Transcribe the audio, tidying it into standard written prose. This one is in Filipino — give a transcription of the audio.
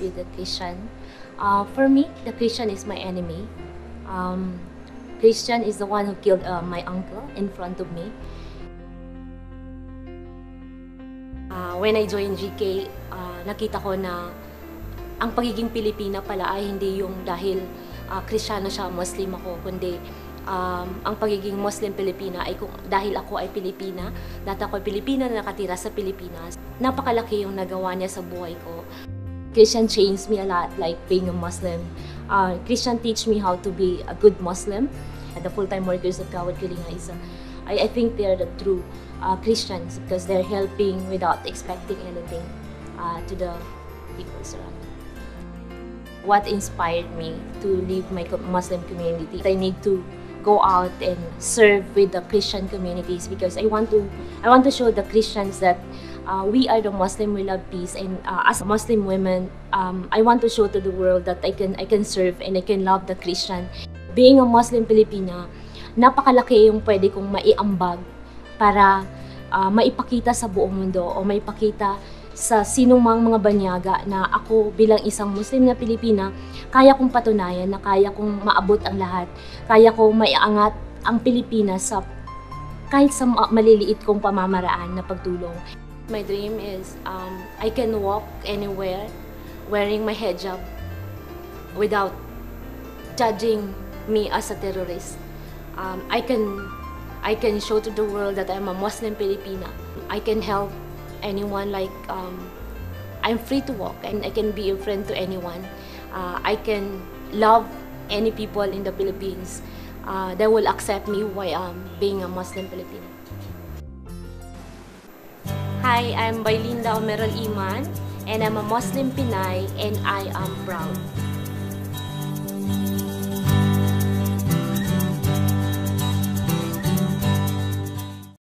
with the Christian. For me, the Christian is my enemy. Christian is the one who killed my uncle in front of me. When I joined GK, nakita ko na ang pagiging Pilipina pala ay hindi yung dahil Kristiyano siya, Muslim ako, kundi ang pagiging Muslim Pilipina ay dahil ako ay Pilipina, dahil ako ay Pilipina na nakatira sa Pilipinas. Napakalaki yung nagawa niya sa buhay ko. Christian changed me a lot, like being a Muslim. Christian teach me how to be a good Muslim. The full-time workers of Kawad Kalinga is, I think they're the true Christians because they're helping without expecting anything to the people surrounding. What inspired me to leave my Muslim community? I need to go out and serve with the Christian communities because I want to show the Christians that we are the Muslim, we love peace, and as a Muslim woman, I want to show to the world that I can serve and I can love the Christian. Being a Muslim Pilipina, napakalaki yung pwede kong maiambag para maipakita sa buong mundo o maipakita sa sinong mga banyaga na ako bilang isang Muslim na Pilipina, kaya kong patunayan na kaya kong maabot ang lahat. Kaya kong maiangat ang Pilipinas sa kahit sa maliliit kong pamamaraan na pagtulong. My dream is I can walk anywhere wearing my hijab without judging me as a terrorist. I can show to the world that I'm a Muslim Filipina. I can help anyone, like I'm free to walk and I can be a friend to anyone. I can love any people in the Philippines that will accept me who I am, being a Muslim Filipina. Hi, I'm Baylinda Omerol Iman and I'm a Muslim Pinay and I am proud.